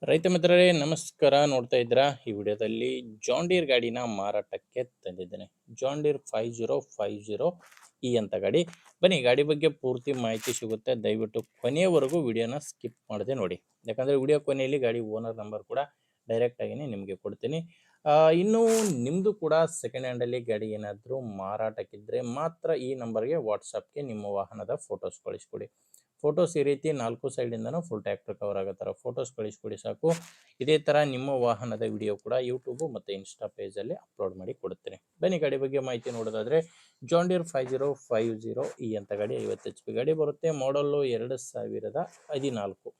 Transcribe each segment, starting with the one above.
ರೈತ ಮಿತ್ರರೇ ನಮಸ್ಕಾರ. ನೋಡ್ತಾ ಇದ್ದೀರಾ ಈ ವಿಡಿಯೋದಲ್ಲಿ ಜಾನ್ ಡೀರ್ ಗಾಡಿನ ಮಾರಾಟಕ್ಕೆ ತಂದಿದ್ದೇನೆ. ಜಾನ್ ಡೀರ್ 5050 ಈ ಅಂತ ಗಾಡಿ. ಬನ್ನಿ ಗಾಡಿ ಬಗ್ಗೆ ಪೂರ್ತಿ ಮಾಹಿತಿ ಸಿಗುತ್ತೆ. ದಯವಿಟ್ಟು ಕೊನೆಯವರೆಗೂ ವಿಡಿಯೋನ ಸ್ಕಿಪ್ ಮಾಡದೆ ನೋಡಿ, ಯಾಕಂದರೆ ವಿಡಿಯೋ ಕೊನೆಯಲ್ಲಿ ಗಾಡಿ ಓನರ್ ನಂಬರ್ ಕೂಡ ಡೈರೆಕ್ಟ್ ಆಗಿನೇ ನಿಮಗೆ ಕೊಡ್ತೀನಿ. ಇನ್ನು ನಿಮ್ಮದು ಕೂಡ ಸೆಕೆಂಡ್ ಹ್ಯಾಂಡಲ್ಲಿ ಗಾಡಿ ಏನಾದರೂ ಮಾರಾಟಕ್ಕಿದ್ದರೆ ಮಾತ್ರ ಈ ನಂಬರ್ಗೆ ವಾಟ್ಸಪ್ಗೆ ನಿಮ್ಮ ವಾಹನದ ಫೋಟೋಸ್ ಕಳಿಸ್ಕೊಡಿ. ಫೋಟೋಸ್ ಈ ರೀತಿ 4 ಸೈಡಿಂದನೂ ಫುಲ್ ಟ್ರ್ಯಾಕ್ಟರ್ ಕವರ್ ಆಗೋ ಥರ ಫೋಟೋಸ್ ಕಳಿಸ್ಕೊಡಿ ಸಾಕು. ಇದೇ ಥರ ನಿಮ್ಮ ವಾಹನದ ವಿಡಿಯೋ ಕೂಡ ಯೂಟ್ಯೂಬು ಮತ್ತು ಇನ್ಸ್ಟಾ ಪೇಜಲ್ಲಿ ಅಪ್ಲೋಡ್ ಮಾಡಿ ಕೊಡುತ್ತೇನೆ. ಬನ್ನಿ ಗಾಡಿ ಬಗ್ಗೆ ಮಾಹಿತಿ ನೋಡೋದಾದರೆ ಜಾನ್ ಡೀರ್ 5050 ಈ ಅಂತ ಗಾಡಿ 50 HP ಗಾಡಿ ಬರುತ್ತೆ. ಮಾಡಲ್ಲು 2014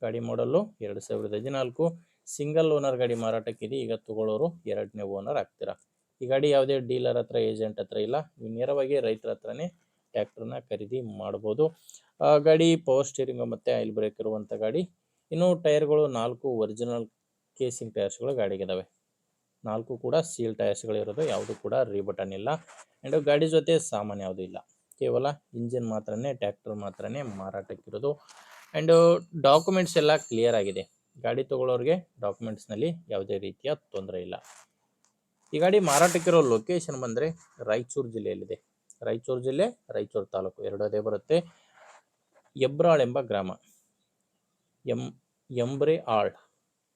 ಗಾಡಿ ಮಾಡಲ್ಲು 2014. ಸಿಂಗಲ್ ಓನರ್ ಗಾಡಿ ಮಾರಾಟಕ್ಕಿದೆ. ಈಗ ತಗೊಳ್ಳೋರು ಎರಡನೇ ಓನರ್ ಆಗ್ತೀರಾ. ಈ ಗಾಡಿ ಯಾವುದೇ ಡೀಲರ್ ಹತ್ರ ಏಜೆಂಟ್ ಹತ್ರ ಇಲ್ಲ, ನೀವು ನೇರವಾಗಿ ರೈತರ ಹತ್ರನೇ ಟ್ರ್ಯಾಕ್ಟರ್ನ ಖರೀದಿ ಮಾಡ್ಬೋದು. ಗಾಡಿ ಪವರ್ ಸ್ಟೀರಿಂಗು ಮತ್ತು ಆಯಿಲ್ ಬ್ರೇಕ್ ಇರುವಂಥ ಗಾಡಿ. ಇನ್ನು ಟೈರ್ಗಳು 4 ಒರಿಜಿನಲ್ ಕೇಸಿಂಗ್ ಟೈರ್ಸ್ಗಳು ಗಾಡಿಗಿದ್ದಾವೆ. 4 ಕೂಡ ಸೀಲ್ ಟೈರ್ಸ್ಗಳಿರೋದು, ಯಾವುದು ಕೂಡ ರೀಬಟನ್ ಇಲ್ಲ. ಆ್ಯಂಡ್ ಗಾಡಿ ಜೊತೆ ಸಾಮಾನು ಯಾವುದೂ ಇಲ್ಲ, ಕೇವಲ ಇಂಜಿನ್ ಮಾತ್ರನೇ, ಟ್ರ್ಯಾಕ್ಟರ್ ಮಾತ್ರನೇ ಮಾರಾಟಕ್ಕಿರೋದು. ಆ್ಯಂಡ್ ಡಾಕ್ಯುಮೆಂಟ್ಸ್ ಎಲ್ಲ ಕ್ಲಿಯರ್ ಆಗಿದೆ. ಗಾಡಿ ತೊಗೊಳ್ಳೋರಿಗೆ ಡಾಕ್ಯುಮೆಂಟ್ಸ್ನಲ್ಲಿ ಯಾವುದೇ ರೀತಿಯ ತೊಂದರೆ ಇಲ್ಲ. ಈ ಗಾಡಿ ಮಾರಾಟಕ್ಕಿರೋ ಲೊಕೇಶನ್ ಬಂದರೆ ರಾಯಚೂರು ಜಿಲ್ಲೆಯಲ್ಲಿದೆ. ರಾಯಚೂರು ಜಿಲ್ಲೆ, ರಾಯಚೂರು ತಾಲೂಕು ಎರಡದೇ ಬರುತ್ತೆ. ಹೆಬ್ರಾಳ್ ಎಂಬ ಗ್ರಾಮ, ಎಂಬ್ರೆಆಳ್,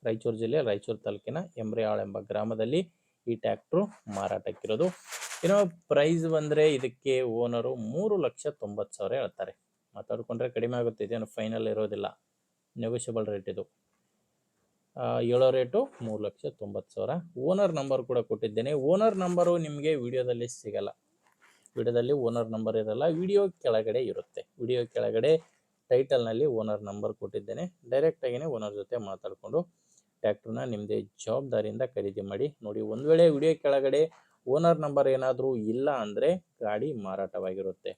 ರಾಯಚೂರು ಜಿಲ್ಲೆ ರಾಯಚೂರು ತಾಲೂಕಿನ ಎಂಬ್ರೆಆಳ್ ಎಂಬ ಗ್ರಾಮದಲ್ಲಿ ಈ ಟ್ರ್ಯಾಕ್ಟ್ರು ಮಾರಾಟಕ್ಕಿರೋದು. ಏನೋ ಪ್ರೈಸ್ ಬಂದರೆ ಇದಕ್ಕೆ ಓನರು 3,90,000 ಹೇಳ್ತಾರೆ. ಮಾತಾಡಿಕೊಂಡ್ರೆ ಕಡಿಮೆ ಆಗುತ್ತೆ, ಇದೇನು ಫೈನಲ್ ಇರೋದಿಲ್ಲ, ನೆಗೋಷಿಯಬಲ್ ರೇಟ್ ಇದು. ಹೇಳೋ ರೇಟು 3,90,000. ಓನರ್ ನಂಬರ್ ಕೂಡ ಕೊಟ್ಟಿದ್ದೇನೆ. ಓನರ್ ನಂಬರು ನಿಮಗೆ ವಿಡಿಯೋದಲ್ಲಿ ಸಿಗಲ್ಲ. ವಿಡಿಯೋದಲ್ಲಿ ಓನರ್ ನಂಬರ್ ಇರಲ್ಲ, ವಿಡಿಯೋ ಕೆಳಗಡೆ ಇರುತ್ತೆ. ವಿಡಿಯೋ ಕೆಳಗಡೆ ಟೈಟಲ್ನಲ್ಲಿ ಓನರ್ ನಂಬರ್ ಕೊಟ್ಟಿದ್ದೇನೆ. ಡೈರೆಕ್ಟಾಗಿಯೇ ಓನರ್ ಜೊತೆ ಮಾತಾಡಿಕೊಂಡು ಟ್ರ್ಯಾಕ್ಟರ್ನ ನಿಮ್ಮದೇ ಜವಾಬ್ದಾರಿಯಿಂದ ಖರೀದಿ ಮಾಡಿ ನೋಡಿ. ಒಂದು ವೇಳೆ ವಿಡಿಯೋ ಕೆಳಗಡೆ ಓನರ್ ನಂಬರ್ ಏನಾದರೂ ಇಲ್ಲ ಅಂದರೆ ಗಾಡಿ ಮಾರಾಟವಾಗಿರುತ್ತೆ.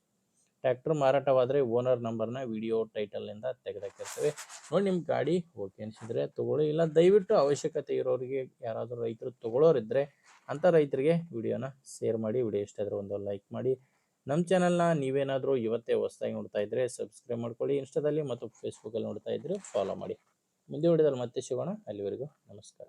ಟ್ರ್ಯಾಕ್ಟರ್ ಮಾರಾಟವಾದರೆ ಓನರ್ ನಂಬರ್ನ ವಿಡಿಯೋ ಟೈಟಲ್ನಿಂದ ತೆಗೆದಾಕಿರ್ತೇವೆ ನೋಡಿ. ನಿಮ್ಮ ಗಾಡಿ ಓಕೆ ಅನಿಸಿದರೆ ತೊಗೊಳ್ಳಿ, ಇಲ್ಲ ದಯವಿಟ್ಟು ಅವಶ್ಯಕತೆ ಇರೋರಿಗೆ, ಯಾರಾದರೂ ರೈತರು ತೊಗೊಳ್ಳೋರಿದ್ದರೆ ಅಂಥ ರೈತರಿಗೆ ವಿಡಿಯೋನ ಶೇರ್ ಮಾಡಿ. ವಿಡಿಯೋ ಇಷ್ಟ ಆದರೆ ಒಂದು ಲೈಕ್ ಮಾಡಿ. ನಮ್ಮ ಚಾನಲ್ನ ನೀವೇನಾದರೂ ಇವತ್ತೇ ಹೊಸದಾಗಿ ನೋಡ್ತಾ ಇದ್ದರೆ ಸಬ್ಸ್ಕ್ರೈಬ್ ಮಾಡ್ಕೊಳ್ಳಿ. ಇನ್ಸ್ಟಾದಲ್ಲಿ ಮತ್ತು ಫೇಸ್ಬುಕ್ಕಲ್ಲಿ ನೋಡ್ತಾ ಇದ್ದರೆ ಫಾಲೋ ಮಾಡಿ. ಮುಂದೆ ವಿಡಿಯೋದಲ್ಲಿ ಮತ್ತೆ ಸಿಗೋಣ. ಅಲ್ಲಿವರೆಗೂ ನಮಸ್ಕಾರ.